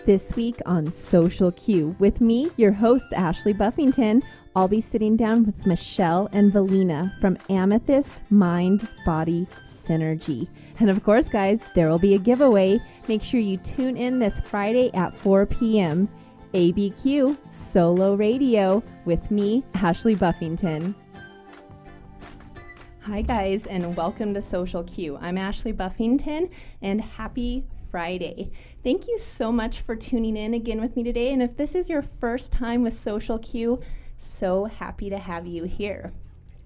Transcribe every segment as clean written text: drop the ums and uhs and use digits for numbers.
This week on Social Q, with me, your host, Ashley Buffington, I'll be sitting down with Michelle and Velina from Amethyst-mind, Synergy. And of course, guys, there will be a giveaway. Make sure you tune in this Friday at 4 p.m. ABQ Solo Radio with me, Ashley Buffington. Hi, guys, and welcome to Social Q. I'm Ashley Buffington, and happy Friday. Thank you so much for tuning in again with me today. And if this is your first time with Social Q, so happy to have you here.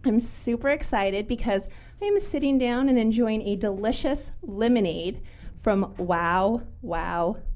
I'm super excited because I am sitting down and enjoying a delicious lemonade from Wow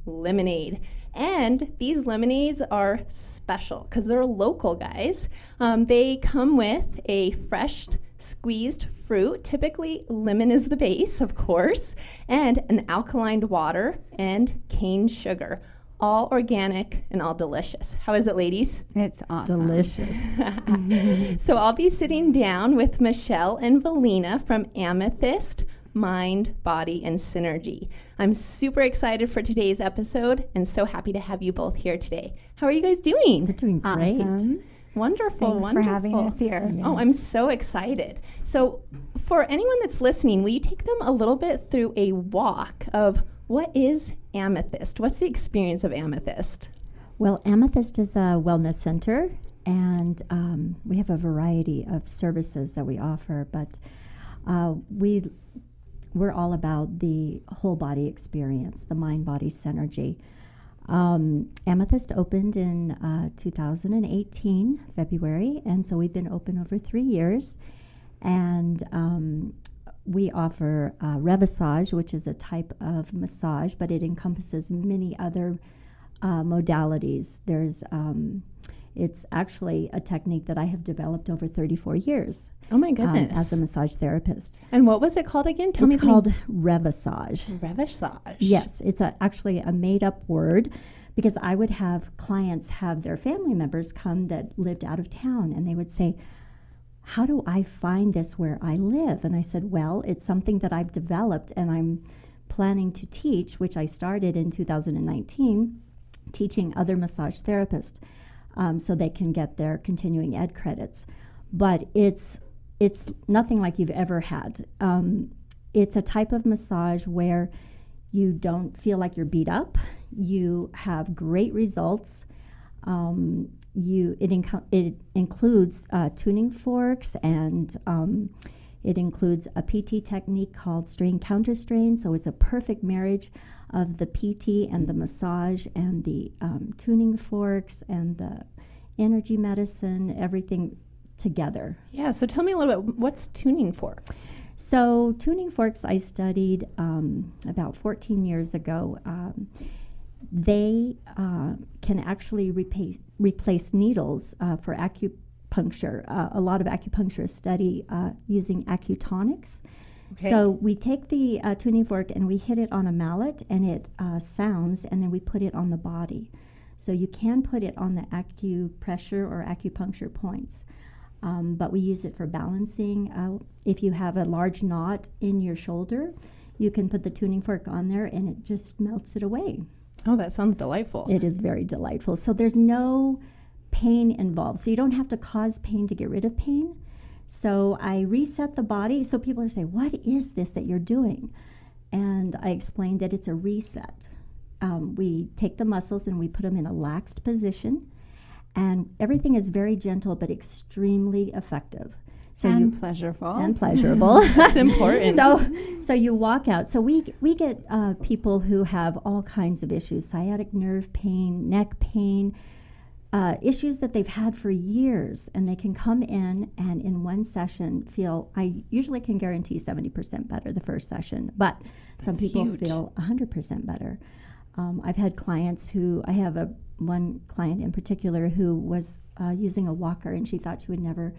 Lemonade. And these lemonades are special because they're local, guys. They come with a fresh squeezed fruit, typically lemon is the base, of course, and an alkaline water and cane sugar. All organic and all delicious. How is it, ladies? It's awesome. Delicious. So I'll be sitting down with Michelle and Velina from Amethyst-mind, Synergy. I'm super excited for today's episode and so happy to have you both here today. How are you guys doing? We're doing great. Awesome. Wonderful. Thanks for having us here. Yes. Oh, I'm so excited. So for anyone that's listening, will you take them a little bit through a walk of what is Amethyst? What's the experience of Amethyst? Well, Amethyst is a wellness center, and we have a variety of services that we offer, but we're all about the whole body experience, the mind-body synergy. Amethyst opened in 2018, February, and so we've been open over 3 years, and we offer Revissage, which is a type of massage, but it encompasses many other modalities. It's actually a technique that I have developed over 34 years. Oh my goodness. As a massage therapist. And what was it called again? Tell me. It's called Revissage. Revissage. Yes, it's actually a made-up word because I would have clients have their family members come that lived out of town, and they would say, how do I find this where I live? And I said, well, it's something that I've developed and I'm planning to teach, which I started in 2019, teaching other massage therapists so they can get their continuing ed credits. But it's nothing like you've ever had. It's a type of massage where you don't feel like you're beat up. You have great results. It includes tuning forks, and it includes a PT technique called strain counter strain. So it's a perfect marriage of the PT and the massage and the tuning forks and the energy medicine, everything together. Yeah, so tell me a little bit, what's tuning forks? So tuning forks I studied about 14 years ago. They can actually replace needles for acupuncture. A lot of acupuncturists study using acutonics. Okay. So we take the tuning fork and we hit it on a mallet, and it sounds, and then we put it on the body. So you can put it on the acupressure or acupuncture points, but we use it for balancing. If you have a large knot in your shoulder, you can put the tuning fork on there, and it just melts it away. Oh, that sounds delightful. It is very delightful. So there's no pain involved. So you don't have to cause pain to get rid of pain. So I reset the body. So people are saying, what is this that you're doing? And I explained that it's a reset. We take the muscles and we put them in a laxed position. And everything is very gentle but extremely effective. Pleasurable. And pleasurable. That's important. So you walk out. So we get people who have all kinds of issues: sciatic nerve pain, neck pain, issues that they've had for years, and they can come in and in one session feel. I usually can guarantee 70% better the first session, but some people feel 100% better. I've had clients who I have one client in particular who was using a walker, and she thought she would never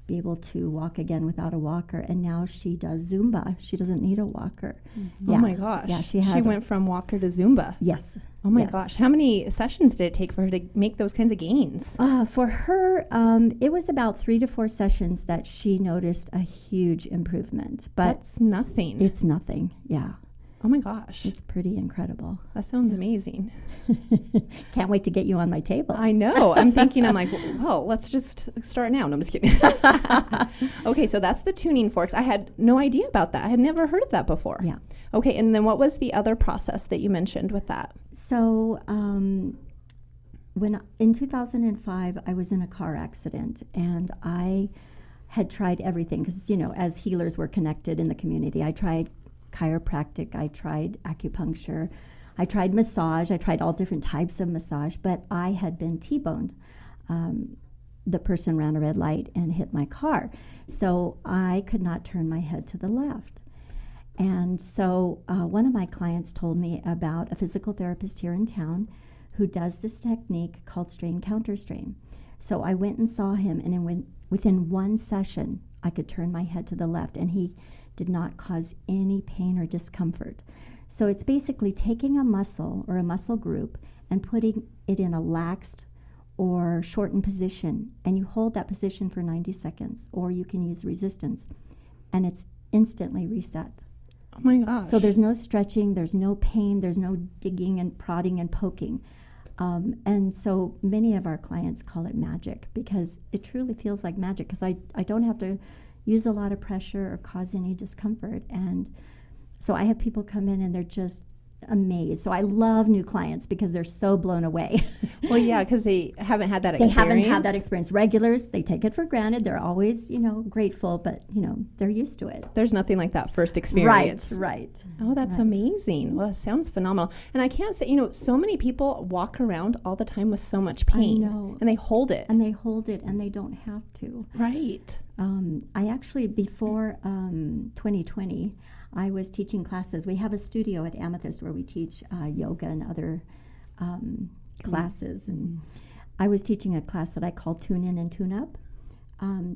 be able to walk again without a walker, and now she does Zumba. She doesn't need a walker. Mm-hmm. Yeah. Oh my gosh. Yeah, she went from walker to Zumba. Yes. Oh my gosh. How many sessions did it take for her to make those kinds of gains? For her, it was about 3 to 4 sessions that she noticed a huge improvement. But that's nothing. It's nothing, yeah. Oh my gosh. It's pretty incredible. That sounds amazing. Can't wait to get you on my table. I know. I'm like, well, let's just start now. No, I'm just kidding. Okay, so that's the tuning forks. I had no idea about that. I had never heard of that before. Yeah. Okay, and then what was the other process that you mentioned with that? So when in 2005, I was in a car accident, and I had tried everything because, as healers, we're connected in the community. I tried chiropractic, I tried acupuncture, I tried massage, I tried all different types of massage, but I had been T-boned. The person ran a red light and hit my car, so I could not turn my head to the left. And so one of my clients told me about a physical therapist here in town who does this technique called strain counter strain. So I went and saw him, and within one session, I could turn my head to the left, and he did not cause any pain or discomfort. So it's basically taking a muscle or a muscle group and putting it in a laxed or shortened position, and you hold that position for 90 seconds, or you can use resistance, and it's instantly reset. Oh my gosh. So there's no stretching, there's no pain, there's no digging and prodding and poking. And so many of our clients call it magic because it truly feels like magic because I don't have to use a lot of pressure or cause any discomfort. And so I have people come in and they're just amazed. So I love new clients because they're so blown away. Well, yeah, because they haven't had that They experience. haven't had that experience. Regulars, they take it for granted. They're always, grateful, but, they're used to it. There's nothing like that first experience. Right. Oh, that's amazing. Well, that sounds phenomenal. And I can't say, so many people walk around all the time with so much pain. I know. And they hold it. And they hold it, and they don't have to. Right. I actually, before 2020, I was teaching classes. We have a studio at Amethyst where we teach yoga and other classes. And I was teaching a class that I call Tune In and Tune Up.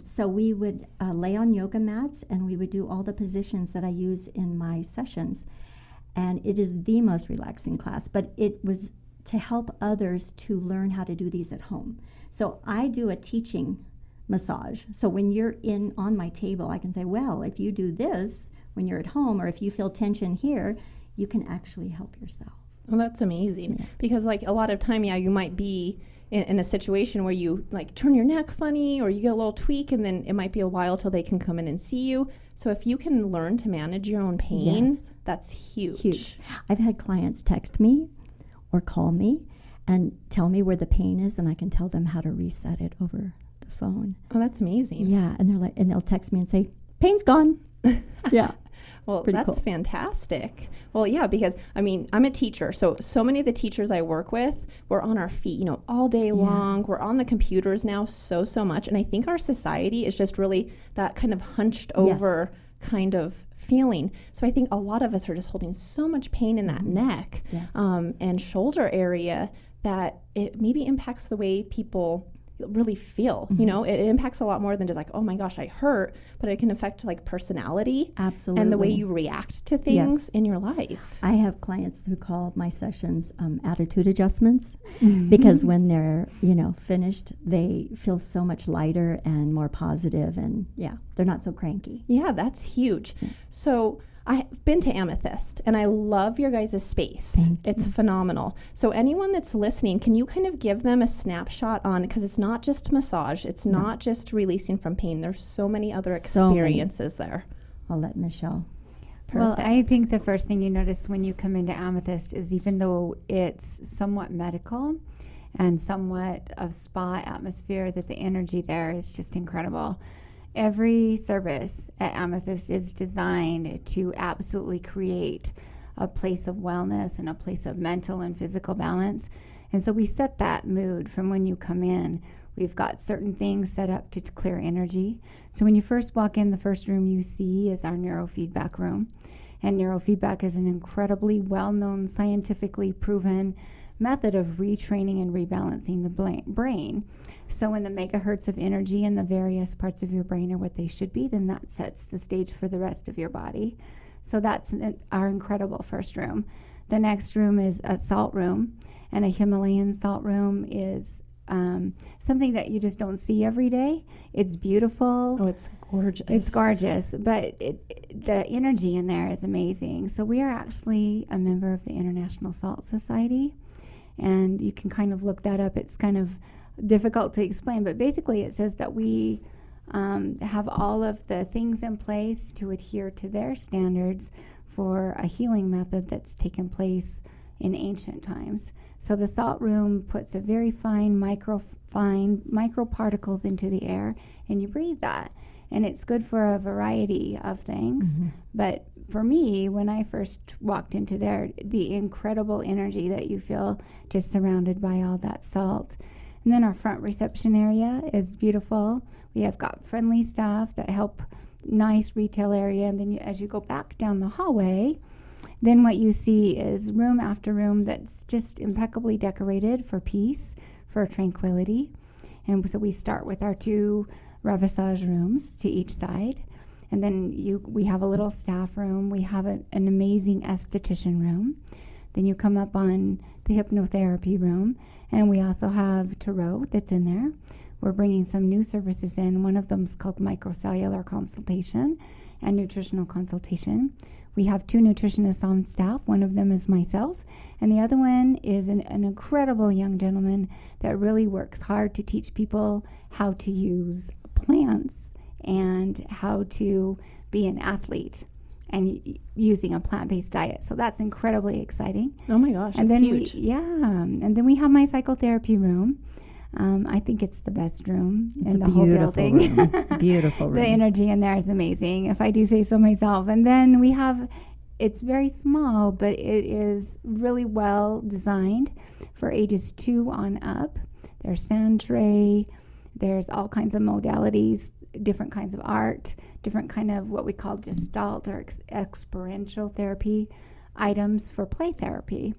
So we would lay on yoga mats, and we would do all the positions that I use in my sessions. And it is the most relaxing class, but it was to help others to learn how to do these at home. So I do a teaching massage. So when you're on my table, I can say, well, if you do this when you're at home, or if you feel tension here, you can actually help yourself. Well, that's amazing. Yeah. Because a lot of time, you might be in a situation where you turn your neck funny or you get a little tweak, and then it might be a while till they can come in and see you. So if you can learn to manage your own pain, yes, that's huge. I've had clients text me or call me and tell me where the pain is, and I can tell them how to reset it over the phone. Oh, that's amazing. Yeah, and they'll text me and say, pain's gone. Yeah. Well, pretty that's cool. Fantastic. Well, yeah, because, I'm a teacher. So many of the teachers I work with, we're on our feet, all day long. We're on the computers now so much. And I think our society is just really that kind of hunched over kind of feeling. So I think a lot of us are just holding so much pain in that neck and shoulder area that it maybe impacts the way people really feel. It impacts a lot more than just oh my gosh, I hurt, but it can affect personality. Absolutely. And the way you react to things in your life. I have clients who call my sessions attitude adjustments because when they're finished, they feel so much lighter and more positive, and they're not so cranky. Yeah, that's huge. So I've been to Amethyst, and I love your guys' space. It's phenomenal. So anyone that's listening, can you kind of give them a snapshot on, because it's not just massage, it's not just releasing from pain. There's so many other experiences there. I'll let Michelle. Perfect. Well, I think the first thing you notice when you come into Amethyst is, even though it's somewhat medical and somewhat of spa atmosphere, that the energy there is just incredible. Every service at Amethyst is designed to absolutely create a place of wellness and a place of mental and physical balance. And so we set that mood from when you come in. We've got certain things set up to clear energy. So when you first walk in, the first room you see is our neurofeedback room. And neurofeedback is an incredibly well-known, scientifically proven method of retraining and rebalancing the brain. So when the megahertz of energy in the various parts of your brain are what they should be, then that sets the stage for the rest of your body. So that's our incredible first room. The next room is a salt room, and a Himalayan salt room is something that you just don't see every day. It's beautiful. Oh, it's gorgeous. It's gorgeous, but the energy in there is amazing. So we are actually a member of the International Salt Society, and you can kind of look that up. It's kind of difficult to explain, but basically it says that we have all of the things in place to adhere to their standards for a healing method that's taken place in ancient times. So the salt room puts a very fine microparticles into the air, and you breathe that. And it's good for a variety of things. Mm-hmm. But for me, when I first walked into there, the incredible energy that you feel just surrounded by all that salt. And then our front reception area is beautiful. We have got friendly staff that help, nice retail area. And then as you go back down the hallway, then what you see is room after room that's just impeccably decorated for peace, for tranquility. And so we start with our 2 ravissage rooms to each side. And then we have a little staff room. We have an amazing esthetician room. Then you come up on the hypnotherapy room. And we also have tarot that's in there. We're bringing some new services in. One of them is called microcellular consultation and nutritional consultation. We have 2 nutritionists on staff. One of them is myself, and the other one is an incredible young gentleman that really works hard to teach people how to use plants and how to be an athlete and using a plant-based diet. So that's incredibly exciting. Oh my gosh, And that's then huge. and then we have my psychotherapy room. I think it's the best room in the whole building. Beautiful room. The energy in there is amazing, if I do say so myself. And then we have, it's very small, but it is really well designed for ages 2 on up. There's sand tray, there's all kinds of modalities, different kinds of art, different kind of what we call gestalt or experiential therapy items for play therapy.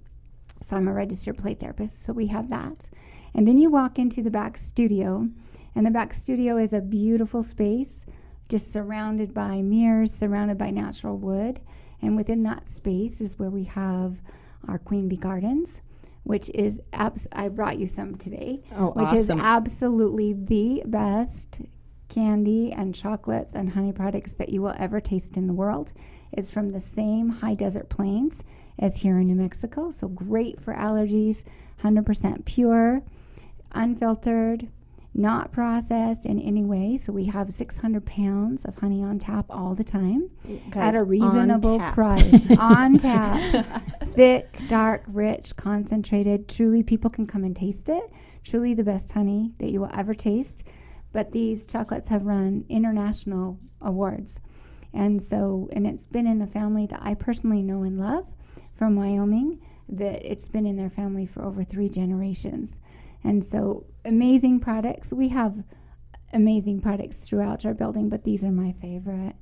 So I'm a registered play therapist, so we have that. And then you walk into the back studio, and the back studio is a beautiful space, just surrounded by mirrors, surrounded by natural wood. And within that space is where we have our Queen Bee Gardens, which is, I brought you some today, which is absolutely the best candy and chocolates and honey products that you will ever taste in the world. It's from the same high desert plains as here in New Mexico, so great for allergies, 100% pure, unfiltered, not processed in any way. So we have 600 pounds of honey on tap all the time at a reasonable price. On tap. Thick, dark, rich, concentrated. Truly, people can come and taste it. Truly the best honey that you will ever taste. But these chocolates have run international awards. And it's been in a family that I personally know and love from Wyoming, that it's been in their family for over 3 generations. And so amazing products. We have amazing products throughout our building, but these are my favorite.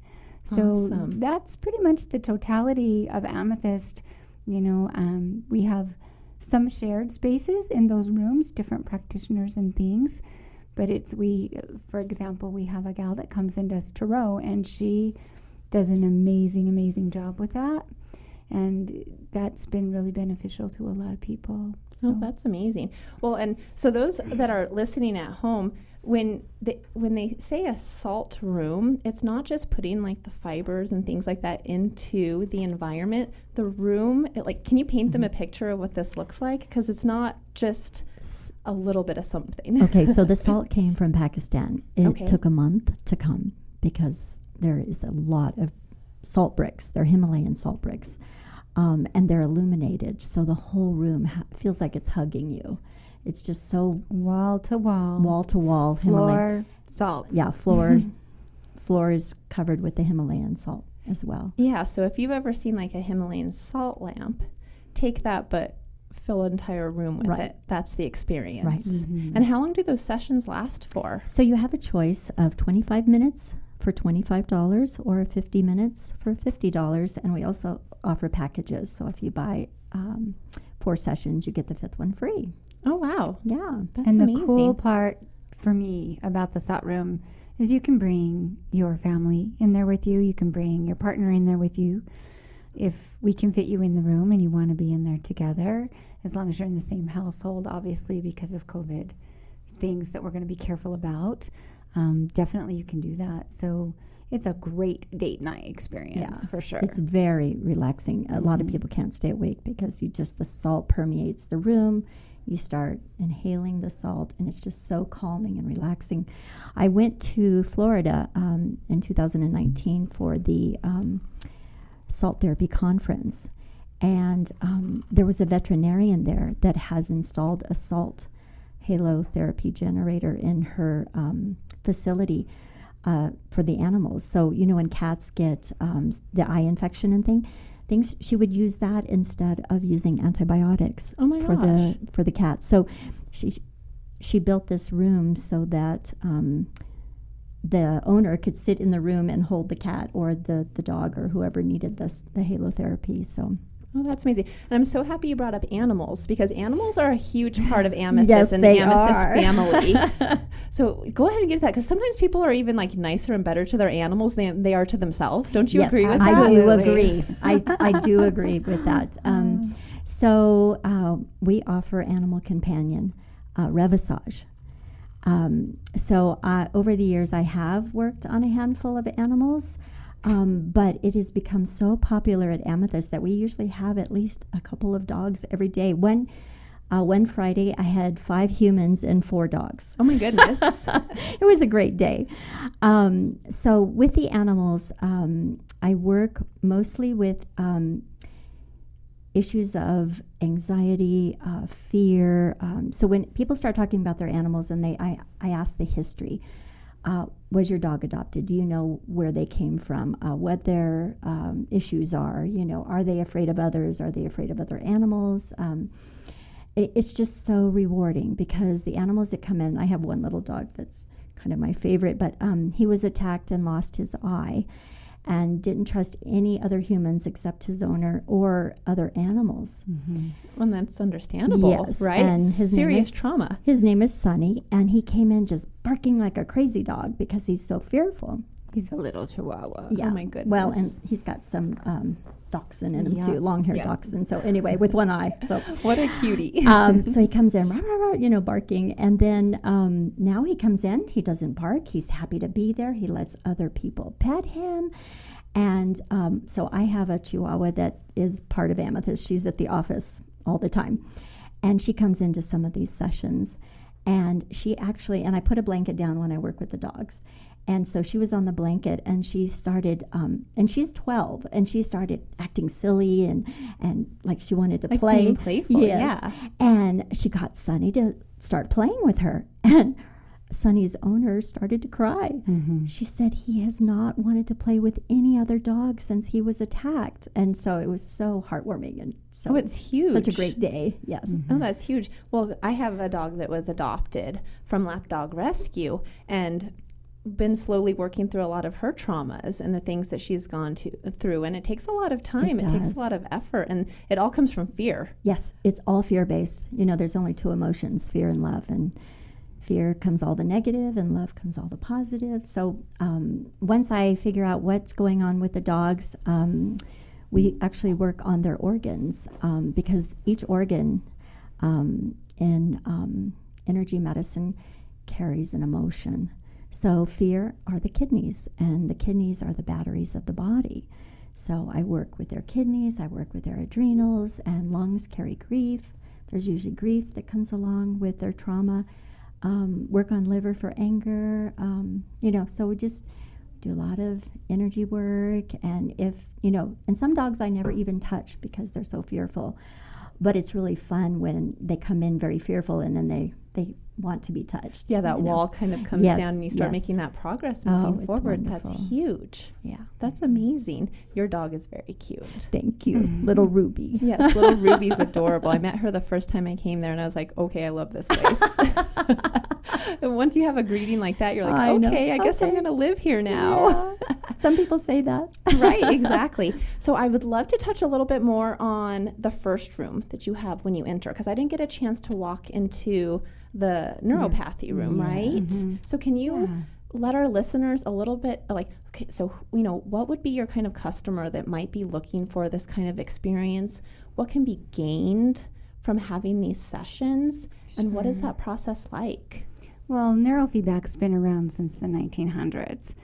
So that's pretty much the totality of Amethyst. We have some shared spaces in those rooms, different practitioners and things. But for example, we have a gal that comes and does tarot, and she does an amazing, amazing job with that. And that's been really beneficial to a lot of people. So. Oh, that's amazing. Well, and so those that are listening at home, when they say a salt room, it's not just putting like the fibers and things like that into the environment. The room, can you paint them a picture of what this looks like? Because it's not just a little bit of something. Okay, so the salt came from Pakistan. It took a month to come because there is a lot of salt bricks. They're Himalayan salt bricks. And they're illuminated, so the whole room feels like it's hugging you. It's just so wall to wall, floor Himalayan salt. Yeah, floor is covered with the Himalayan salt as well. Yeah, so if you've ever seen like a Himalayan salt lamp, take that but fill an entire room with it. That's the experience. Right. Mm-hmm. And how long do those sessions last for? So you have a choice of 25 minutes for $25 or 50 minutes for $50, and we also offer packages. So if you buy 4 sessions, you get the 5th one free. Oh, wow. Yeah. That's and amazing. The cool part for me about the salt room is you can bring your family in there with you. You can bring your partner in there with you. If we can fit you in the room and you want to be in there together, as long as you're in the same household, obviously because of COVID things that we're going to be careful about, definitely you can do that. So it's a great date night experience for sure. It's very relaxing. A lot of people can't stay awake because the salt permeates the room. You start inhaling the salt, and it's just so calming and relaxing. I went to Florida in 2019 for the salt therapy conference, and there was a veterinarian there that has installed a salt halotherapy generator in her facility for the animals. So, when cats get the eye infection and things, she would use that instead of using antibiotics for the cats. So she built this room so that the owner could sit in the room and hold the cat or the dog or whoever needed the halotherapy. So. Oh, that's amazing. And I'm so happy you brought up animals, because animals are a huge part of Amethyst yes, and the they Amethyst are. family. So go ahead and get to that, because sometimes people are even like nicer and better to their animals than they are to themselves. Don't you agree with that? I do agree. I do agree with that. So we offer Animal Companion Revisage. So over the years, I have worked on a handful of animals. But it has become so popular at Amethyst that we usually have at least a couple of dogs every day. One Friday, I had 5 humans and 4 dogs. Oh, my goodness. It was a great day. So with the animals, I work mostly with issues of anxiety, fear. So when people start talking about their animals, and I ask the history. Was your dog adopted? Do you know where they came from? What their issues are? Are they afraid of others? Are they afraid of other animals? It's just so rewarding, because the animals that come in, I have one little dog that's kind of my favorite, but he was attacked and lost his eye and didn't trust any other humans except his owner or other animals. Mm-hmm. Well, that's understandable, yes, right? And it's his serious trauma. His name is Sonny, and he came in just barking like a crazy dog because he's so fearful. He's a little chihuahua. Yeah. Oh, my goodness. Well, and he's got some dachshund in him too, long-haired dachshund. So anyway, with one eye. So what a cutie. So he comes in, rah, rah, rah, barking. And then now he comes in, he doesn't bark. He's happy to be there. He lets other people pet him. And so I have a chihuahua that is part of Amethyst. She's at the office all the time. And she comes into some of these sessions. And she actually, and I put a blanket down when I work with the dogs. And so she was on the blanket, and she started, and she's 12, and she started acting silly and like she wanted to play. Being playful, yeah. And she got Sonny to start playing with her. And Sonny's owner started to cry. Mm-hmm. She said he has not wanted to play with any other dog since he was attacked. And so it was so heartwarming. And so it's huge. Such a great day. Yes. Mm-hmm. Oh, that's huge. Well, I have a dog that was adopted from Lapdog Rescue, and been slowly working through a lot of her traumas and the things that she's gone through. And it takes a lot of time. It takes a lot of effort. And it all comes from fear. Yes. It's all fear-based. There's only 2 emotions, fear and love. And fear comes all the negative, and love comes all the positive. So once I figure out what's going on with the dogs, we actually work on their organs, because each organ in energy medicine carries an emotion. So fear are the kidneys, and the kidneys are the batteries of the body. So I work with their kidneys, I work with their adrenals, and lungs carry grief. There's usually grief that comes along with their trauma. Work on liver for anger, so we just do a lot of energy work. And and some dogs I never even touch because they're so fearful. But it's really fun when they come in very fearful, and then they want to be touched. Yeah, that wall kind of comes down, and you start making that progress moving forward. Wonderful. That's huge. Yeah. That's amazing. Your dog is very cute. Thank you. Little Ruby. Yes, little Ruby's adorable. I met her the first time I came there, and I was like, okay, I love this place. And once you have a greeting like that, you're like, I guess I'm going to live here now. Yeah. Some people say that. Right, exactly. So I would love to touch a little bit more on the first room that you have when you enter, because I didn't get a chance to walk into the neuropathy room, right? Mm-hmm. So can you let our listeners a little bit, what would be your kind of customer that might be looking for this kind of experience? What can be gained from having these sessions? And what is that process like? Well, neurofeedback's been around since the 1900s.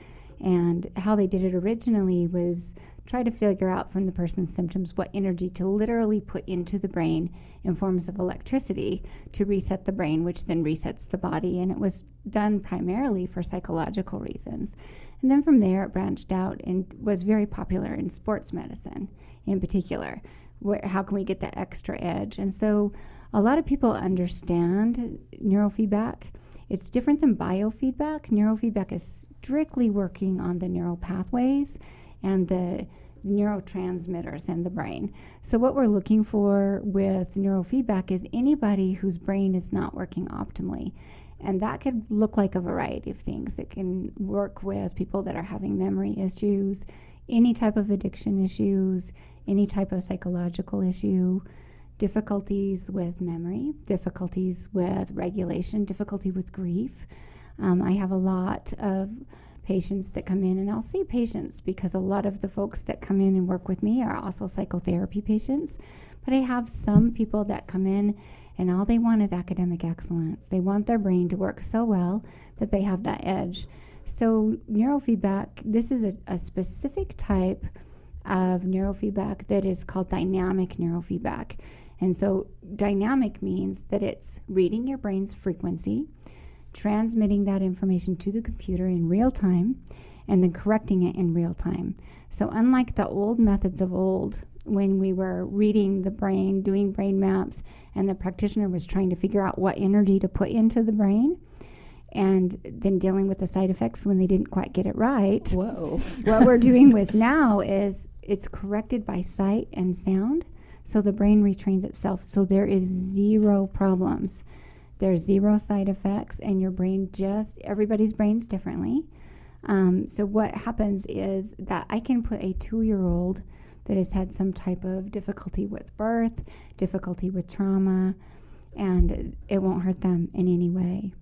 And how they did it originally was try to figure out from the person's symptoms what energy to literally put into the brain in forms of electricity to reset the brain, which then resets the body. And it was done primarily for psychological reasons. And then from there, it branched out and was very popular in sports medicine in particular. How can we get that extra edge? And so a lot of people understand neurofeedback. It's different than biofeedback. Neurofeedback is strictly working on the neural pathways and the neurotransmitters in the brain. So what we're looking for with neurofeedback is anybody whose brain is not working optimally. And that could look like a variety of things. It can work with people that are having memory issues, any type of addiction issues, any type of psychological issue, difficulties with memory, difficulties with regulation, difficulty with grief. I have a lot of patients that come in, and I'll see patients because a lot of the folks that come in and work with me are also psychotherapy patients. But I have some people that come in and all they want is academic excellence. They want their brain to work so well that they have that edge. So neurofeedback, this is a specific type of neurofeedback that is called dynamic neurofeedback. And so dynamic means that it's reading your brain's frequency, transmitting that information to the computer in real time, and then correcting it in real time. So unlike the old methods of old, when we were reading the brain, doing brain maps, and the practitioner was trying to figure out what energy to put into the brain, and then dealing with the side effects when they didn't quite get it right. Whoa. What we're doing with now is it's corrected by sight and sound, so the brain retrains itself. So there is zero problems. There's zero side effects, and your brain everybody's brain's differently. So what happens is that I can put a 2-year-old that has had some type of difficulty with birth, difficulty with trauma, and it won't hurt them in any way.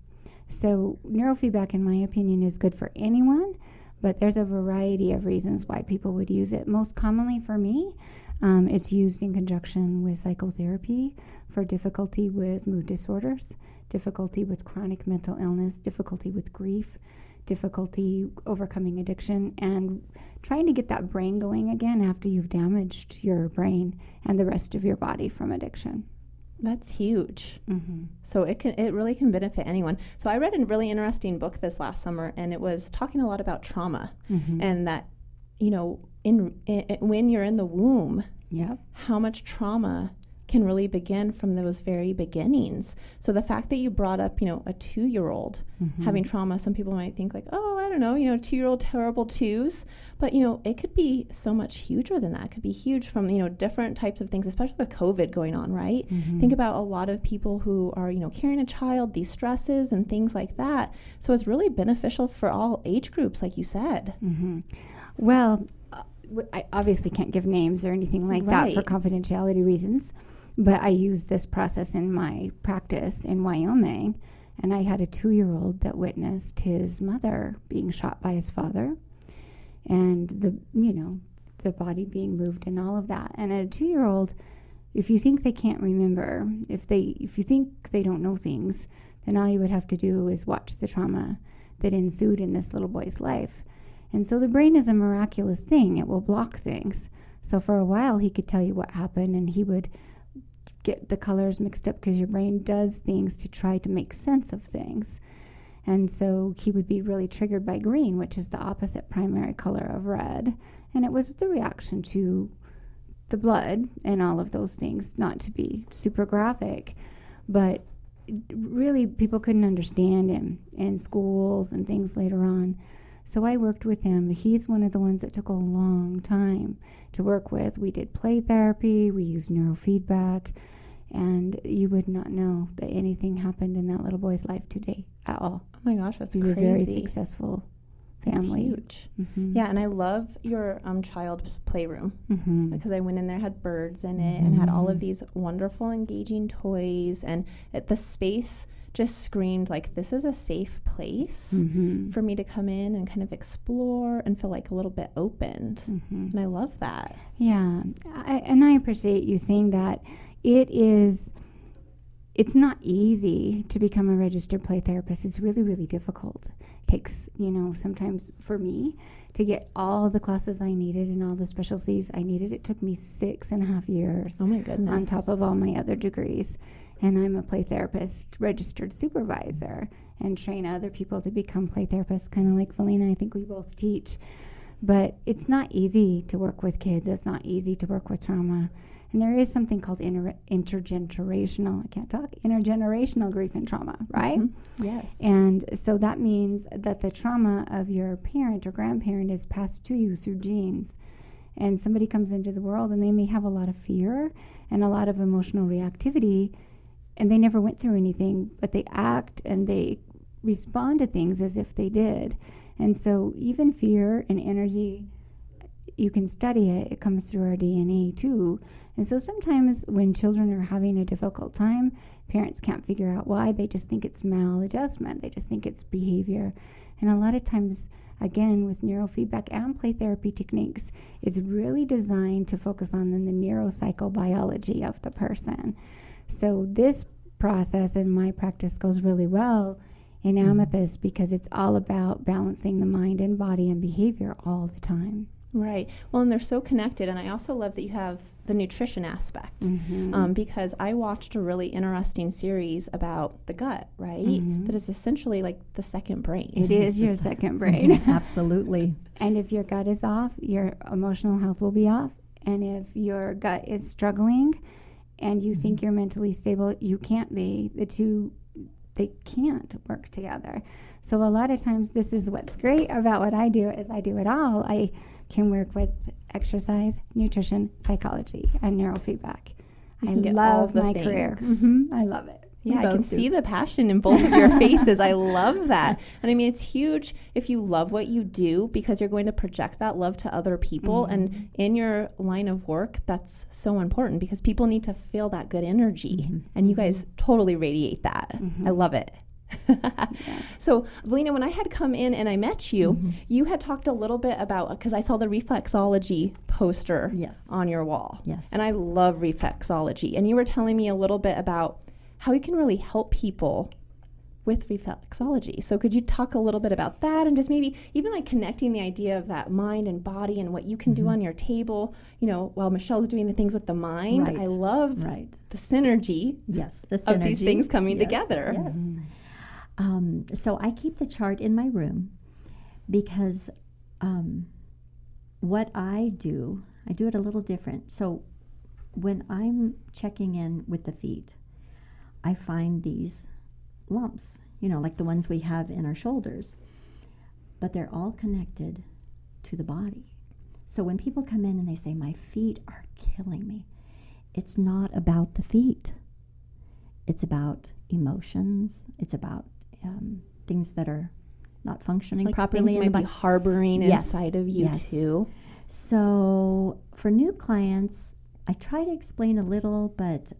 So neurofeedback, in my opinion, is good for anyone, but there's a variety of reasons why people would use it. Most commonly for me, it's used in conjunction with psychotherapy for difficulty with mood disorders, difficulty with chronic mental illness, difficulty with grief, difficulty overcoming addiction, and trying to get that brain going again after you've damaged your brain and the rest of your body from addiction. That's huge. Mm-hmm. So it really can benefit anyone. So I read a really interesting book this last summer, and it was talking a lot about trauma, Mm-hmm. and that, you know, when you're in the womb, Yep. how much trauma can really begin from those very beginnings. So the fact that you brought up, you know, a 2-year-old Mm-hmm. having trauma, some people might think like, oh, I don't know, you know, 2-year-old terrible twos. But, you know, it could be so much huger than that. It could be huge from, you know, different types of things, especially with COVID going on, right? Mm-hmm. Think about a lot of people who are, you know, carrying a child, these stresses and things like that. So it's really beneficial for all age groups, like you said. Mm-hmm. Well, I obviously can't give names or anything like that for Right. confidentiality reasons, but I use this process in my practice in Wyoming, and I had a 2-year-old that witnessed his mother being shot by his father, and the body being moved and all of that. And a 2-year-old, if you think they can't remember, if you think they don't know things, then all you would have to do is watch the trauma that ensued in this little boy's life. And so the brain is a miraculous thing. It will block things. So for a while, he could tell you what happened, and he would get the colors mixed up because your brain does things to try to make sense of things. And so he would be really triggered by green, which is the opposite primary color of red. And it was the reaction to the blood and all of those things, not to be super graphic, but really people couldn't understand him in schools and things later on. So I worked with him. He's one of the ones that took a long time to work with. We did play therapy, we used neurofeedback, and you would not know that anything happened in that little boy's life today at all. Oh my gosh, that's He's crazy. a very successful family. That's huge. Mm-hmm. Yeah, and I love your child's playroom Mm-hmm. because I went in there, had birds in it, and had all of these wonderful, engaging toys, and the space just screamed like this is a safe place Mm-hmm. for me to come in and kind of explore and feel like a little bit opened. Mm-hmm. And I love that. Yeah, I appreciate you saying that. It it's not easy to become a registered play therapist. It's really, really difficult. It takes, sometimes for me to get all the classes I needed and all the specialties I needed, it took me 6.5 years. Oh my goodness. On top of all my other degrees. And I'm a play therapist registered supervisor and train other people to become play therapists, kind of like Velina. I think we both teach. But it's not easy to work with kids. It's not easy to work with trauma. And there is something called intergenerational grief and trauma, right? Mm-hmm. Yes. And so that means that the trauma of your parent or grandparent is passed to you through genes. And somebody comes into the world and they may have a lot of fear and a lot of emotional reactivity, and they never went through anything, but they act and they respond to things as if they did. And so even fear and energy, you can study it. It comes through our DNA too. And so sometimes when children are having a difficult time, parents can't figure out why. They just think it's maladjustment. They just think it's behavior. And a lot of times, again, with neurofeedback and play therapy techniques, it's really designed to focus on the neuropsychobiology of the person. So this process in my practice goes really well in Amethyst because it's all about balancing the mind and body and behavior all the time. Right. Well, and they're so connected. And I also love that you have the nutrition aspect because I watched a really interesting series about the gut, right? That is essentially like the second brain. It is your second brain. Absolutely. And if your gut is off, your emotional health will be off. And if your gut is struggling and you think you're mentally stable, you can't be. The two, they can't work together. So a lot of times, this is what's great about what I do is I do it all. I can work with exercise, nutrition, psychology, and neurofeedback. I love my career. I love it. Yeah, I can see the passion in both of your faces. I love that. And I mean, it's huge if you love what you do because you're going to project that love to other people. And in your line of work, that's so important because people need to feel that good energy. And you guys totally radiate that. I love it. So, Velina, when I had come in and I met you, you had talked a little bit about, because I saw the reflexology poster on your wall. Yes. And I love reflexology. And you were telling me a little bit about how you can really help people with reflexology. So could you talk a little bit about that and just maybe even like connecting the idea of that mind and body and what you can do on your table, while Michelle's doing the things with the mind. Right. I love the synergy, of these things coming together. Yes. So I keep the chart in my room because what I do it a little different. So when I'm checking in with the feet, I find these lumps, like the ones we have in our shoulders, but they're all connected to the body. So when people come in and they say, my feet are killing me, it's not about the feet. It's about emotions. It's about things that are not functioning like properly. Things you might be harboring inside of you too. So for new clients, I try to explain a little, but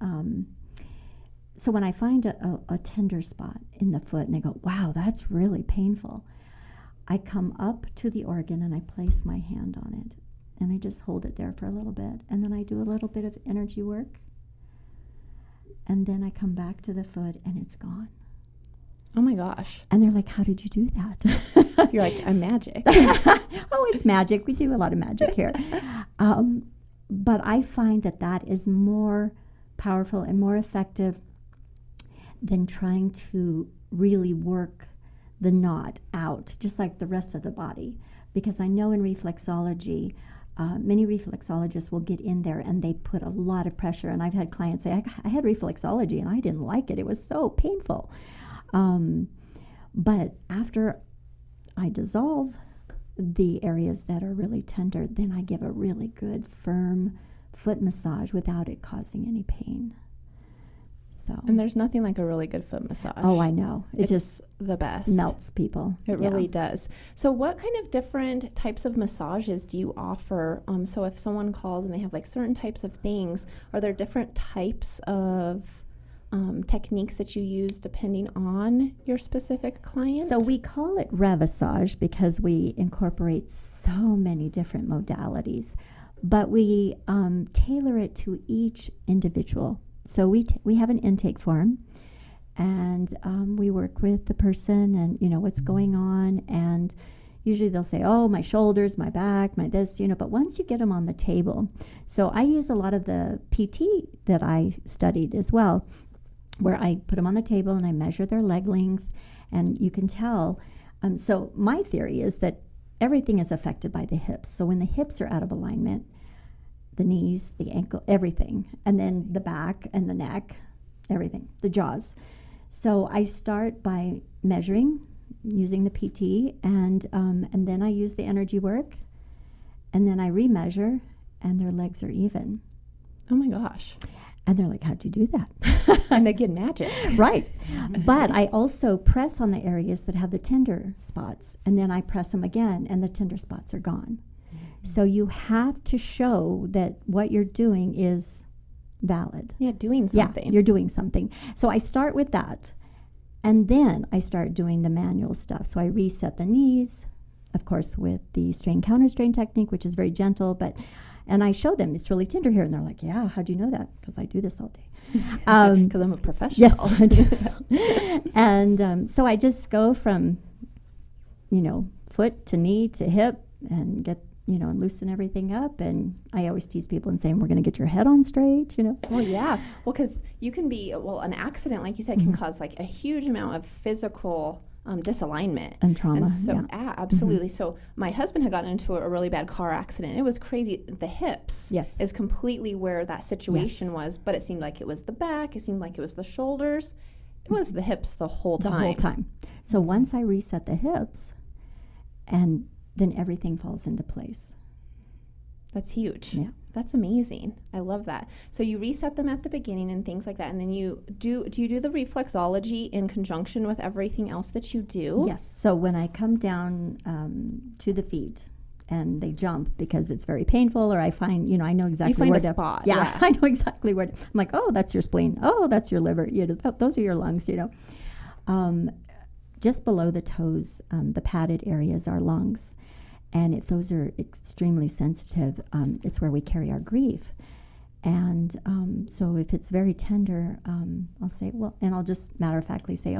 so when I find a tender spot in the foot and they go, wow, that's really painful, I come up to the organ and I place my hand on it and I just hold it there for a little bit, and then I do a little bit of energy work, and then I come back to the foot and it's gone. Oh my gosh. And they're like, how did you do that? You're like, I'm magic. Oh, it's magic. We do a lot of magic here. But I find that is more powerful and more effective than trying to really work the knot out, just like the rest of the body. Because I know in reflexology, many reflexologists will get in there and they put a lot of pressure. And I've had clients say, I had reflexology and I didn't like it. It was so painful. But after I dissolve the areas that are really tender, then I give a really good, firm foot massage without it causing any pain. So. And there's nothing like a really good foot massage. Oh, I know. It's just the best. Melts people. It really does. So what kind of different types of massages do you offer? So if someone calls and they have like certain types of things, are there different types of techniques that you use depending on your specific client? So we call it Revisage because we incorporate so many different modalities, but we tailor it to each individual. So we have an intake form, and we work with the person and, what's going on. And usually they'll say, oh, my shoulders, my back, my this, but once you get them on the table. So I use a lot of the PT that I studied as well, where I put them on the table and I measure their leg length, and you can tell. So my theory is that everything is affected by the hips. So when the hips are out of alignment, the knees, the ankle, everything, and then the back and the neck, everything, the jaws. So I start by measuring using the PT, and then I use the energy work, and then I remeasure, and their legs are even. Oh my gosh. And they're like, how'd you do that? And again, magic. Right. But I also press on the areas that have the tender spots, and then I press them again, and the tender spots are gone. So you have to show that what you're doing is valid. Yeah, doing something. Yeah, you're doing something. So I start with that, and then I start doing the manual stuff. So I reset the knees, of course, with the strain counter strain technique, which is very gentle, and I show them it's really tender here, and they're like, yeah, how'd you know that? Because I do this all day. Because I'm a professional. Yes, I do. And so I just go from, foot to knee to hip, and get, and loosen everything up. And I always tease people and say, we're going to get your head on straight, Well, yeah. Well, because you can be, an accident, like you said, can cause like a huge amount of physical disalignment. And trauma. And so, yeah. Absolutely. So my husband had gotten into a really bad car accident. It was crazy. The hips is completely where that situation was, but it seemed like it was the back. It seemed like it was the shoulders. It was the hips the whole time. The whole time. So once I reset the hips, and then everything falls into place. That's huge. Yeah. That's amazing. I love that. So you reset them at the beginning and things like that, and then you do you do the reflexology in conjunction with everything else that you do? Yes. So when I come down to the feet and they jump because it's very painful, or I find, I know exactly you find where a spot. Yeah, I know exactly where I'm like, oh, that's your spleen. Oh, that's your liver. Those are your lungs, Just below the toes, the padded areas are lungs. And if those are extremely sensitive, it's where we carry our grief. And so if it's very tender, I'll say, and I'll just matter-of-factly say,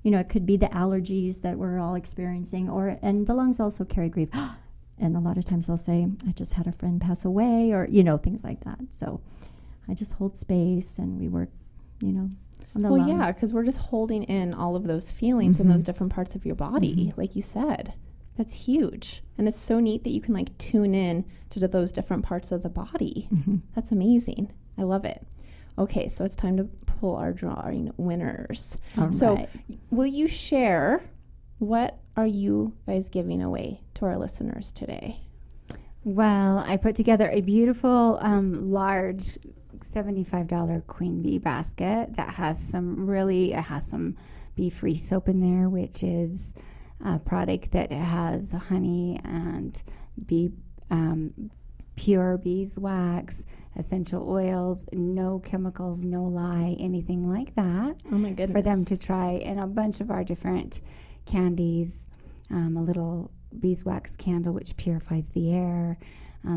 it could be the allergies that we're all experiencing, and the lungs also carry grief. And a lot of times I'll say, I just had a friend pass away, or, things like that. So I just hold space, and we work, on the lungs. Yeah, because we're just holding in all of those feelings in those different parts of your body, like you said. That's huge. And it's so neat that you can tune in to those different parts of the body. That's amazing. I love it. Okay, so it's time to pull our drawing winners. All so right. Will you share, what are you guys giving away to our listeners today? Well, I put together a beautiful, large $75 queen bee basket that has some bee-free soap in there, which is a product that has honey and pure beeswax, essential oils, no chemicals, no lye, anything like that. Oh my goodness. For them to try, and a bunch of our different candies, a little beeswax candle which purifies the air.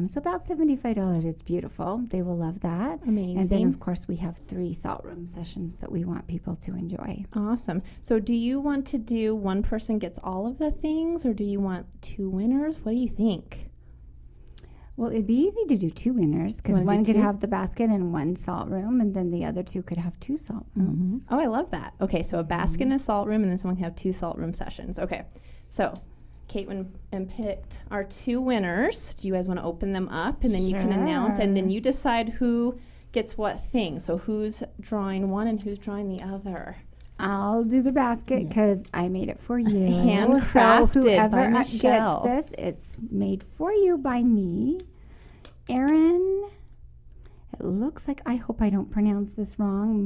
So about $75. It's beautiful. They will love that. Amazing. And then, of course, we have 3 salt room sessions that we want people to enjoy. Awesome. So do you want to do one person gets all of the things, or do you want 2 winners? What do you think? Well, it'd be easy to do 2 winners, because one could have the basket and 1 salt room, and then the other 2 could have 2 salt rooms. Oh, I love that. Okay, so a basket and a salt room, and then someone can have 2 salt room sessions. Okay, so Kate went and picked our 2 winners. Do you guys want to open them up, and then you can announce, and then you decide who gets what thing? So who's drawing one and who's drawing the other? I'll do the basket because I made it for you. Handcrafted so whoever by Michelle. gets this, it's made for you by me. Erin, it looks like, I hope I don't pronounce this wrong,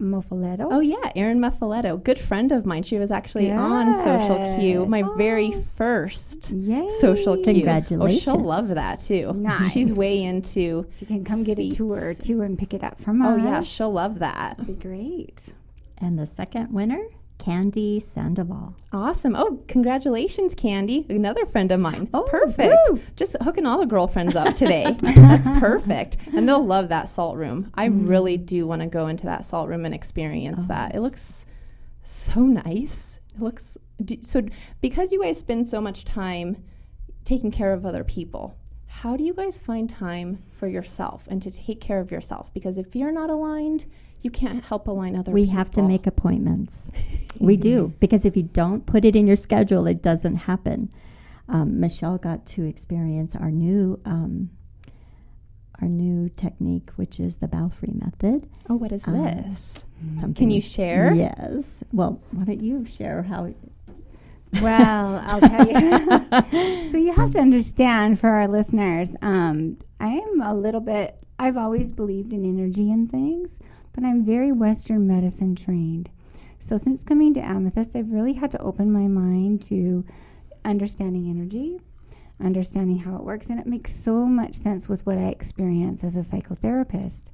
Moffoletto. Oh, yeah, Erin Muffoletto, good friend of mine. She was actually on Social Q, my very first Social Q. Congratulations. Oh, she'll love that, too. Nice. She's way into She can come get a sweets. tour, too, and pick it up from us. Oh, yeah, she'll love that. That'd be great. And the second winner Candy Sandoval. Awesome. Oh, congratulations, Candy. Another friend of mine. Oh, perfect. woo. Just hooking all the girlfriends up today. That's perfect. And they'll love that salt room. I really do want to go into that salt room and experience that. It looks so nice. It looks so, because you guys spend so much time taking care of other people, how do you guys find time for yourself and to take care of yourself? Because if you're not aligned, you can't help align other people. We have to make appointments. We do, because if you don't put it in your schedule, it doesn't happen. Michelle got to experience our new technique, which is the bowel-free method. Oh, what is this? Something. Can you share? Yes. Well, why don't you share how? Well, I'll tell you. So you have to understand, for our listeners, I've always believed in energy and things, but I'm very Western medicine trained. So since coming to Amethyst, I've really had to open my mind to understanding energy, understanding how it works, and it makes so much sense with what I experience as a psychotherapist.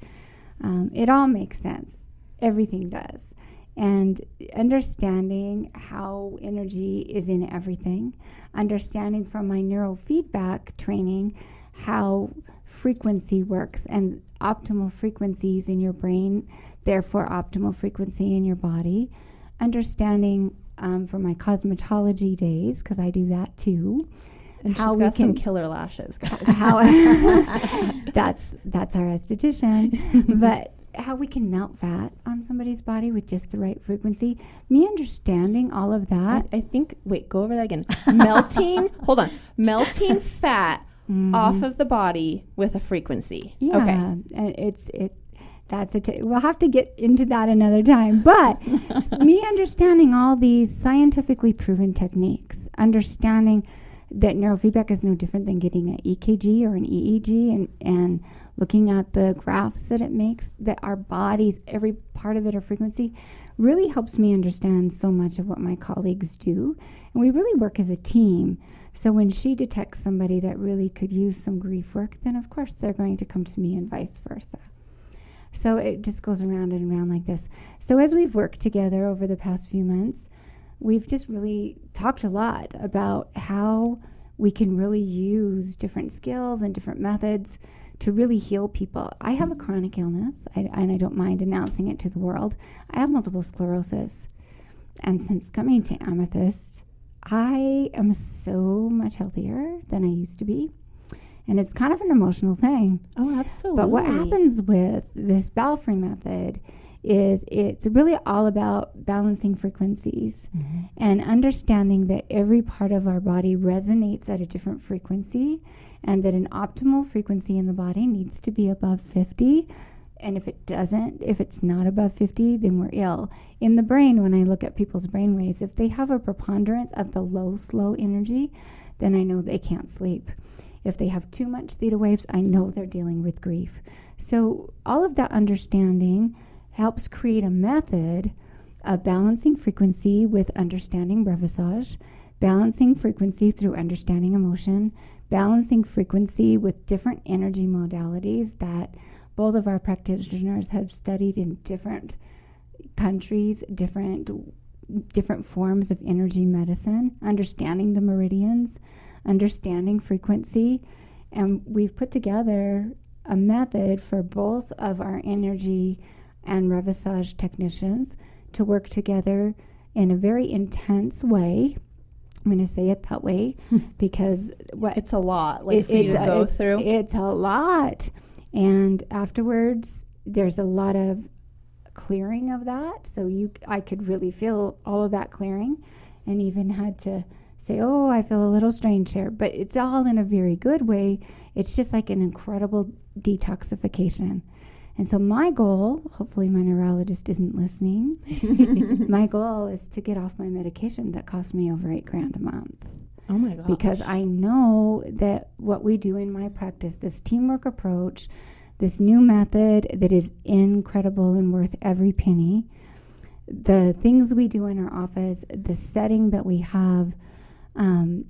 It all makes sense. Everything does. And understanding how energy is in everything, understanding from my neurofeedback training how frequency works and optimal frequencies in your brain, therefore optimal frequency in your body, understanding from my cosmetology days, because I do that too. And how she's we got some can killer lashes, guys. That's our esthetician. But how we can melt fat on somebody's body with just the right frequency. Me understanding all of that. I think, wait, go over that again. Melting fat off of the body with a frequency. Yeah, okay. And we'll have to get into that another time. But me understanding all these scientifically proven techniques, understanding that neurofeedback is no different than getting an EKG or an EEG, and looking at the graphs that it makes, that our bodies, every part of it, are frequency, really helps me understand so much of what my colleagues do. And we really work as a team. So when she detects somebody that really could use some grief work, then of course they're going to come to me, and vice versa. So it just goes around and around like this. So as we've worked together over the past few months, we've just really talked a lot about how we can really use different skills and different methods to really heal people. I have a chronic illness, and I don't mind announcing it to the world. I have multiple sclerosis. And since coming to Amethyst, I am so much healthier than I used to be. And it's kind of an emotional thing. Oh, absolutely. But what happens with this bowel-free method is it's really all about balancing frequencies and understanding that every part of our body resonates at a different frequency, and that an optimal frequency in the body needs to be above 50. And if it's not above 50, then we're ill. In the brain, when I look at people's brain waves, if they have a preponderance of the low, slow energy, then I know they can't sleep. If they have too much theta waves, I know they're dealing with grief. So all of that understanding helps create a method of balancing frequency with understanding brevissage, balancing frequency through understanding emotion, balancing frequency with different energy modalities that both of our practitioners have studied in different countries, different forms of energy medicine, understanding the meridians, understanding frequency. And we've put together a method for both of our energy and revissage technicians to work together in a very intense way. I'm going to say it that way because it's a lot for you to go through. It's a lot. And afterwards, there's a lot of clearing of that. So I could really feel all of that clearing, and even had to say, oh, I feel a little strange here. But it's all in a very good way. It's just like an incredible detoxification. And so my goal, hopefully my neurologist isn't listening, my goal is to get off my medication that costs me over $8,000 a month. Oh my gosh. Because I know that what we do in my practice, this teamwork approach, this new method that is incredible and worth every penny, the things we do in our office, the setting that we have,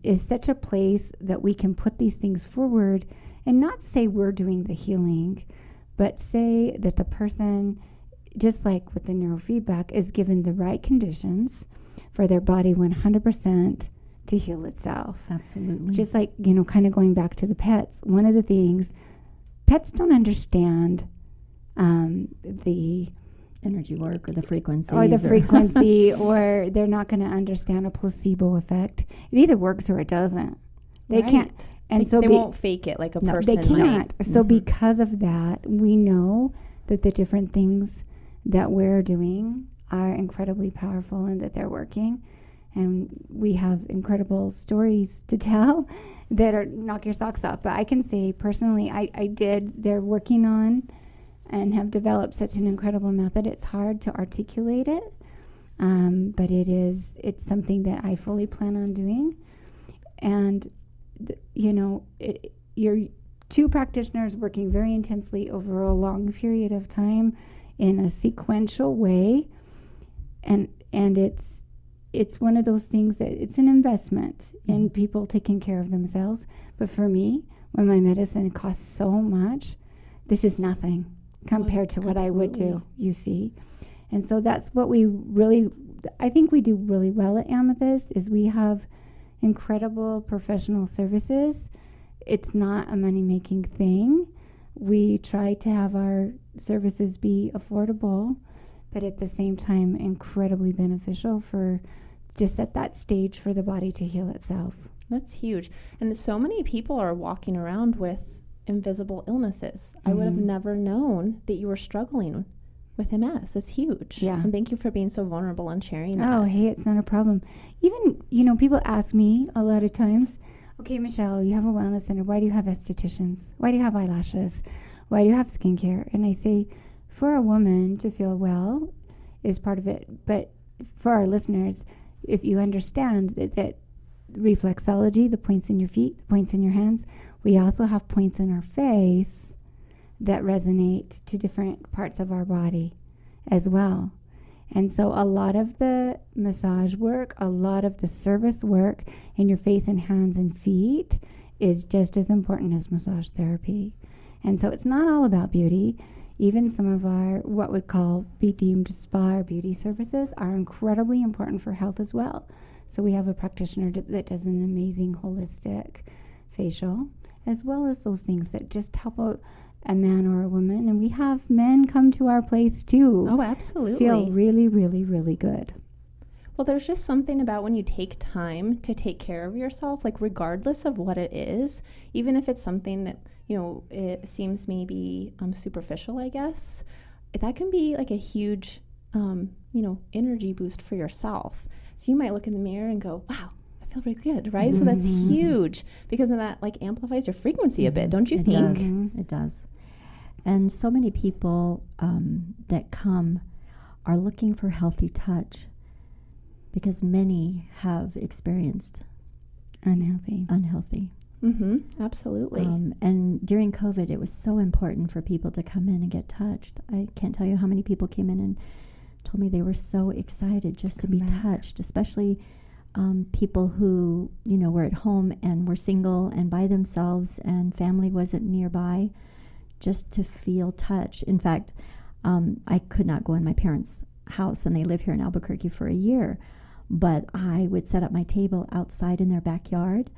is such a place that we can put these things forward and not say we're doing the healing, but say that the person just like with the neurofeedback, is given the right conditions for their body 100% to heal itself. Absolutely. Just like, kind of going back to the pets, one of the things, pets don't understand the energy work or the frequency. Or the frequency, or they're not going to understand a placebo effect. It either works or it doesn't. They can't. And they won't fake it like a person they can't. might. So because of that, we know that the different things that we're doing are incredibly powerful and that they're working. And we have incredible stories to tell that are knock your socks off. But I can say personally, they're working on and have developed such an incredible method. It's hard to articulate it, but it's something that I fully plan on doing. And, you're two practitioners working very intensely over a long period of time in a sequential way. And it's one of those things that it's an investment in people taking care of themselves. But for me, when my medicine costs so much, this is nothing compared to what I would do, you see. And so that's what I think we do really well at Amethyst, is we have incredible professional services. It's not a money-making thing. We try to have our services be affordable, but at the same time incredibly beneficial for just at that stage for the body to heal itself. That's huge. And so many people are walking around with invisible illnesses. I would have never known that you were struggling with MS. It's huge. Yeah. And thank you for being so vulnerable and sharing that. Oh, hey, it's not a problem. Even, people ask me a lot of times, okay, Michelle, you have a wellness center. Why do you have estheticians? Why do you have eyelashes? Why do you have skincare? And I say, for a woman to feel well is part of it. But for our listeners, if you understand that reflexology, the points in your feet, the points in your hands, we also have points in our face that resonate to different parts of our body as well. And so a lot of the massage work, a lot of the service work in your face and hands and feet is just as important as massage therapy. And so it's not all about beauty. Even some of our what would call be deemed spa or beauty services are incredibly important for health as well. So we have a practitioner that does an amazing holistic facial, as well as those things that just help a man or a woman. And we have men come to our place too. Oh, absolutely. Feel really, really, really good. Well, there's just something about when you take time to take care of yourself, like regardless of what it is, even if it's something that, it seems maybe superficial, I guess, that can be like a huge, energy boost for yourself. So you might look in the mirror and go, wow, I feel really good, right? So that's huge because then that like amplifies your frequency a bit, don't you think? It does. And so many people that come are looking for healthy touch because many have experienced unhealthy. Absolutely. And during COVID, it was so important for people to come in and get touched. I can't tell you how many people came in and told me they were so excited just to be touched, especially people who, were at home and were single and by themselves and family wasn't nearby, just to feel touch. In fact, I could not go in my parents' house, and they live here in Albuquerque for a year, but I would set up my table outside in their backyard,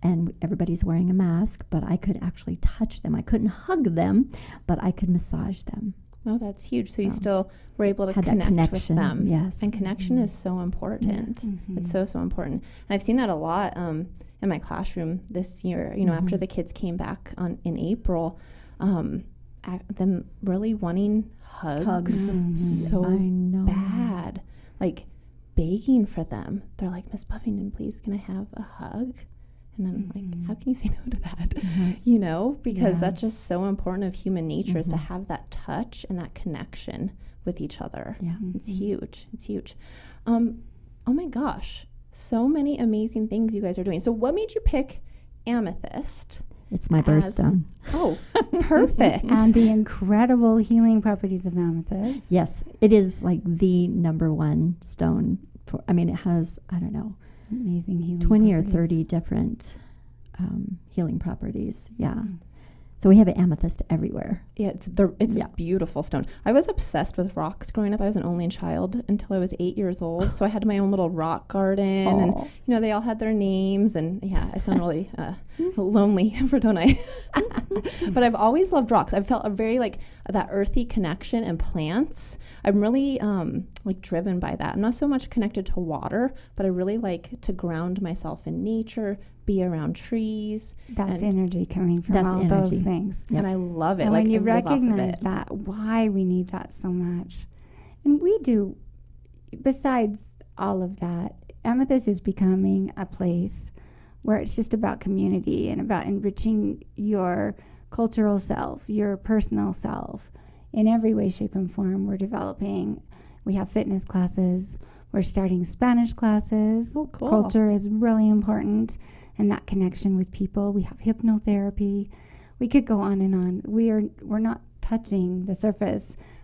and everybody's wearing a mask, but I could actually touch them. I couldn't hug them, but I could massage them. Oh, that's huge. So you still were able to Had that connect with connection, them. yes. And connection is so important. It's so, so important. And I've seen that a lot in my classroom this year, after the kids came back in April, them really wanting hugs so bad, like begging for them. They're like, Miss Buffington, please, can I have a hug? And I'm like, how can you say no to that? Because that's just so important of human nature is to have that touch and that connection with each other. Yeah. It's huge. It's huge. Oh my gosh. So many amazing things you guys are doing. So what made you pick Amethyst? It's my birthstone. Oh, perfect. And the incredible healing properties of amethyst. Yes, it is like the number one stone. It has, I don't know, amazing healing 20 properties. or 30 different healing properties. Yeah. So we have amethyst everywhere. Yeah, it's a beautiful stone. I was obsessed with rocks growing up. I was an only child until I was 8 years old. So I had my own little rock garden, and they all had their names. And yeah, I sound really lonely, don't I? But I've always loved rocks. I've felt a very that earthy connection and plants. I'm really driven by that. I'm not so much connected to water, but I really like to ground myself in nature, be around trees. That's energy coming from all those things. Yep. And I love it. And when you recognize that, why we need that so much. And we do, besides all of that, Amethyst is becoming a place where it's just about community and about enriching your cultural self, your personal self, in every way, shape, and form. We're developing, we have fitness classes, we're starting Spanish classes. Oh, cool. Culture is really important, and that connection with people. We have hypnotherapy. We could go on and on. We're not touching the surface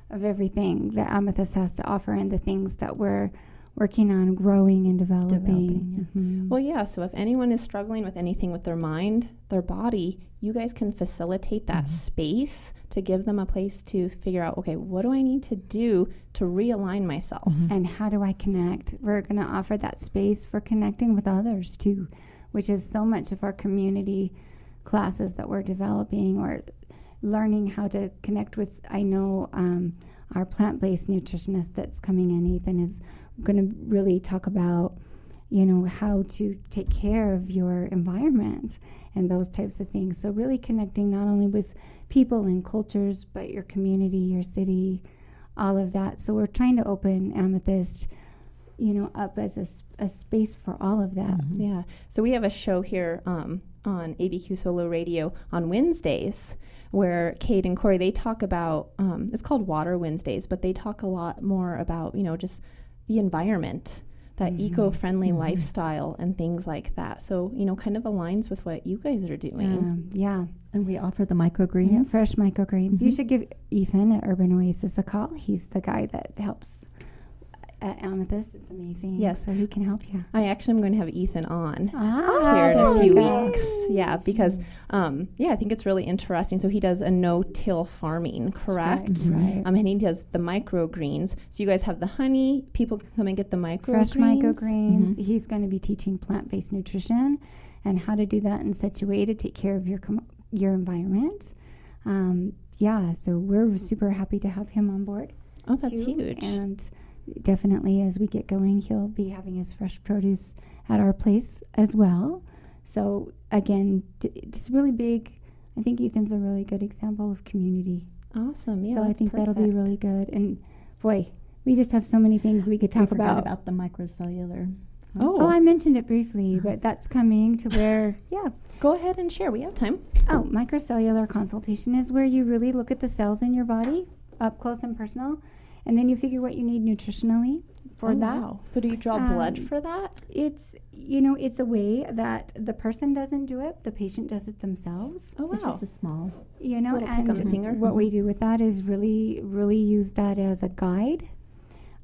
of everything that Amethyst has to offer and the things that we're working on growing and developing. Yes. Mm-hmm. Well, yeah, so if anyone is struggling with anything with their mind, their body, you guys can facilitate that space to give them a place to figure out, okay, what do I need to do to realign myself? And how do I connect? We're going to offer that space for connecting with others too, which is so much of our community classes that we're developing, or learning how to connect with. I know our plant-based nutritionist that's coming in, Ethan, is going to really talk about, how to take care of your environment and those types of things. So really connecting not only with people and cultures, but your community, your city, all of that. So we're trying to open Amethyst, up as a space for all of that. Mm-hmm. Yeah. So we have a show here on ABQ Solo Radio on Wednesdays where Kate and Corey, they talk about, it's called Water Wednesdays, but they talk a lot more about, just the environment, that eco-friendly lifestyle and things like that. So, kind of aligns with what you guys are doing. Yeah. And we offer the microgreens. Yeah, fresh microgreens. You should give Ethan at Urban Oasis a call. He's the guy that helps at Amethyst. It's amazing. Yes. So he can help you. I actually am going to have Ethan on here in a few weeks. Yeah, because, I think it's really interesting. So he does a no-till farming, correct? Right. And he does the microgreens. So you guys have the honey. People can come and get the microgreens. Fresh microgreens. He's going to be teaching plant-based nutrition and how to do that in such a way to take care of your environment. So we're super happy to have him on board. Oh, that's huge. And definitely as we get going, he'll be having his fresh produce at our place as well. So again, it's really big. I think Ethan's a really good example of community. Awesome. Yeah. So I think that'll be really good. And boy, we just have so many things we could talk about the microcellular. Oh, I mentioned it briefly, but that's coming to where, Go ahead and share. We have time. Oh, microcellular consultation is where you really look at the cells in your body up close and personal. And then you figure what you need nutritionally for that. Wow. So do you draw blood for that? It's, it's a way that the person doesn't do it. The patient does it themselves. Oh, wow. It's just a small. Little pick on the finger. What we do with that is really, really use that as a guide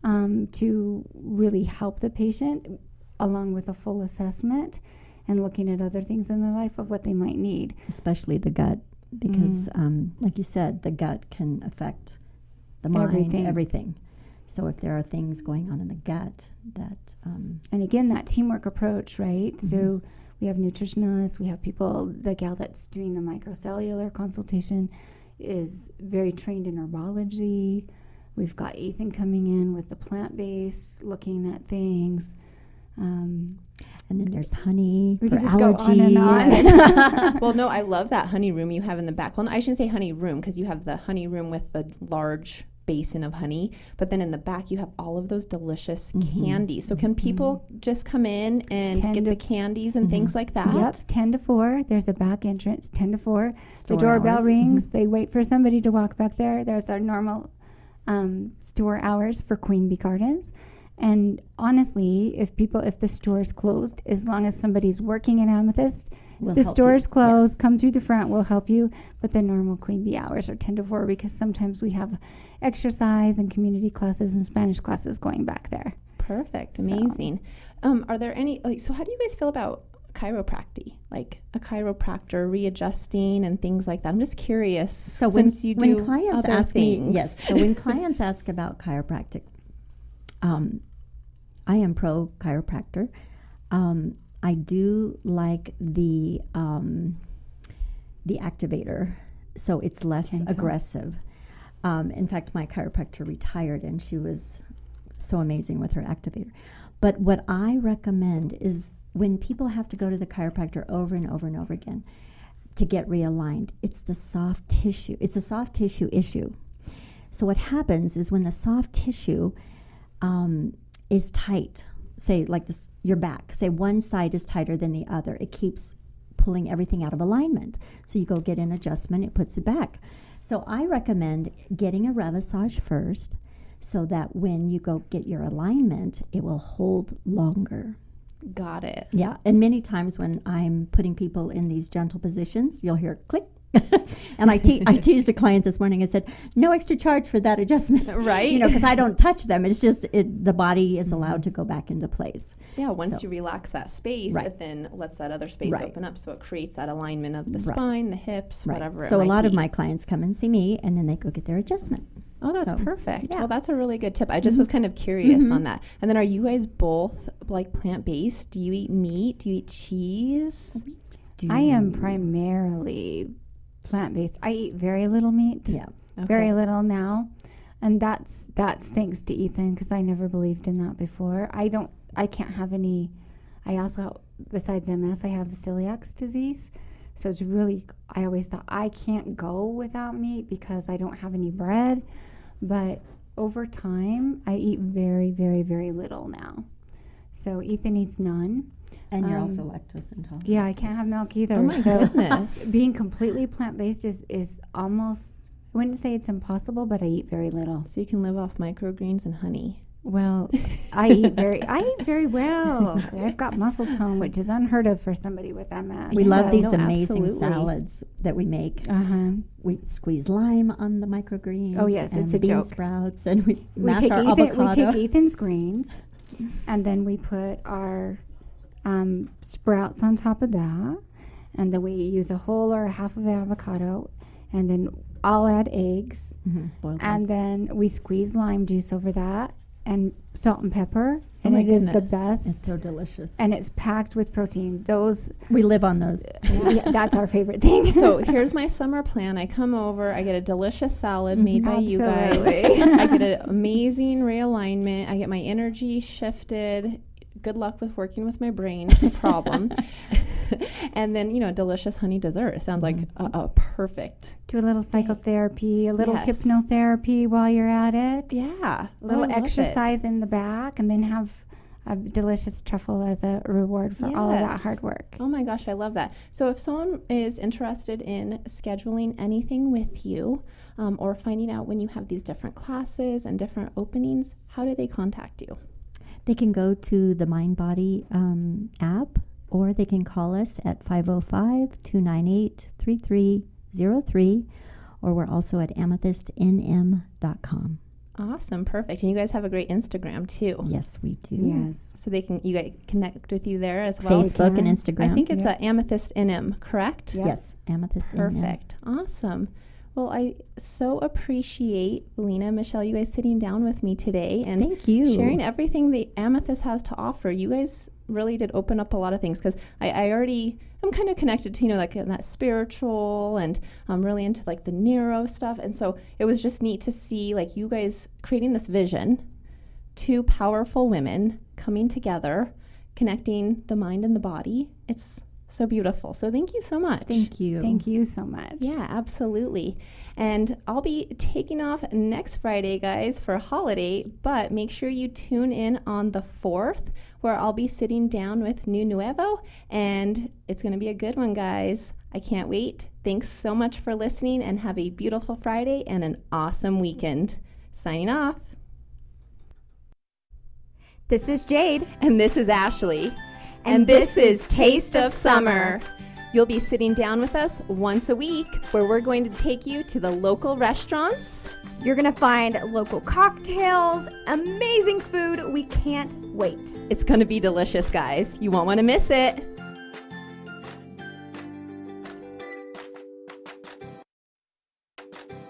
to really help the patient along with a full assessment and looking at other things in their life of what they might need. Especially the gut, because like you said, the gut can affect the mind, everything. So if there are things going on in the gut that... and again, that teamwork approach, right? So we have nutritionists, we have people, the gal that's doing the microcellular consultation is very trained in herbology. We've got Ethan coming in with the plant-based, looking at things. And then there's honey we for can just allergies. go on and on. Well, no, I love that honey room you have in the back. Well, I shouldn't say honey room because you have the honey room with the large basin of honey, but then in the back you have all of those delicious candies. So can people just come in and get the candies and things like that? Yep, 10 to 4. There's a back entrance, 10 to 4. Store the doorbell hours. rings. They wait for somebody to walk back there. There's our normal store hours for Queen Bee Gardens. And honestly, if the store is closed, as long as somebody's working at Amethyst, if the store is closed, come through the front, we'll help you. But the normal Queen Bee hours are 10 to 4 because sometimes we have exercise and community classes and Spanish classes going back there. Perfect. Amazing. Are there any, so how do you guys feel about chiropractic, like a chiropractor readjusting and things like that? I'm just curious. So since you do when clients other ask things. me, yes. So when clients ask about chiropractic, I am pro chiropractor. I do like the activator, so it's less Gentle. aggressive. In fact, my chiropractor retired, and she was so amazing with her activator. But what I recommend is when people have to go to the chiropractor over and over and over again to get realigned, it's the soft tissue. It's a soft tissue issue. So what happens is when the soft tissue is tight, say like this, your back, say one side is tighter than the other, it keeps pulling everything out of alignment. So you go get an adjustment, it puts it back. So I recommend getting a revisage first so that when you go get your alignment, it will hold longer. Got it. Yeah, and many times when I'm putting people in these gentle positions, you'll hear click. And I teased a client this morning. I said, no extra charge for that adjustment. Right. Because I don't touch them. It's just the body is allowed to go back into place. Yeah, once So- you relax that space, Right. it then lets that other space Right. open up, so it creates that alignment of the Right. spine, the hips, Right. whatever. So it a might lot of be. my clients come and see me, and then they go get their adjustment. Oh, that's So, perfect. yeah. Well, that's a really good tip. I just was kind of curious Mhm. on that. And then, are you guys both like plant-based? Do you eat meat? Do you eat cheese? I am primarily plant-based. I eat very little meat. Yeah. Very little now, and that's thanks to Ethan, because I never believed in that before. I can't have any. I also, besides MS, I have celiac disease, so it's really, I always thought I can't go without meat because I don't have any bread. But over time, I eat very, very, very little now. So Ethan eats none. And you're also lactose intolerant. Yeah, I can't have milk either. Oh my so goodness. being completely plant-based is almost, I wouldn't say it's impossible, but I eat very little. So you can live off microgreens and honey. Well, I eat very well. I've got muscle tone, which is unheard of for somebody with MS. We love Yeah, these no, amazing absolutely. salads that we make. Uh-huh. We squeeze lime on the microgreens. Oh, yes, and it's a bean joke. sprouts, and we We mash take our we avocado. take Ethan's greens, and then we put our sprouts on top of that, and then we use a whole or a half of avocado, and then I'll add eggs, Boiled and eggs. then we squeeze lime juice over that, and salt and pepper, Oh and my it is the goodness. best. It's so delicious. And it's packed with protein. Those, We live on those. yeah, that's our favorite thing. So here's my summer plan. I come over, I get a delicious salad made by you guys. Absolutely. I get an amazing realignment. I get my energy shifted. Good luck with working with my brain. It's a problem. And then, delicious honey dessert. It sounds like a perfect. Do a little psychotherapy, a little Yes. hypnotherapy while you're at it. Yeah. A little I love it. exercise in the back, and then have a delicious truffle as a reward for all of that Yes. hard work. Oh my gosh, I love that. So if someone is interested in scheduling anything with you, or finding out when you have these different classes and different openings, how do they contact you? They can go to the MindBody app, or they can call us at 505-298-3303, or we're also at amethystnm.com. Awesome, perfect. And you guys have a great Instagram too. Yes, we do. Yes. So you guys connect with you there as well. Facebook and can. Instagram. I think it's a Amethyst NM, correct? Yep. Yes, Amethyst. Perfect. Awesome. Well, I so appreciate Velina, Michelle, you guys sitting down with me today and Thank you. sharing everything the Amethyst has to offer. You guys really did open up a lot of things, because I already am kind of connected to, like that spiritual, and I'm really into like the neuro stuff. And so it was just neat to see like you guys creating this vision, two powerful women coming together, connecting the mind and the body. It's so beautiful. So thank you so much. Thank you. Thank you so much. Yeah, absolutely. And I'll be taking off next Friday, guys, for a holiday, but make sure you tune in on the 4th, where I'll be sitting down with Nuevo, and it's going to be a good one, guys. I can't wait. Thanks so much for listening, and have a beautiful Friday and an awesome weekend. Signing off. This is Jade. And this is Ashley. And this is Taste of Summer. You'll be sitting down with us once a week, where we're going to take you to the local restaurants. You're going to find local cocktails, amazing food. We can't wait. It's going to be delicious, guys. You won't want to miss it. Bye.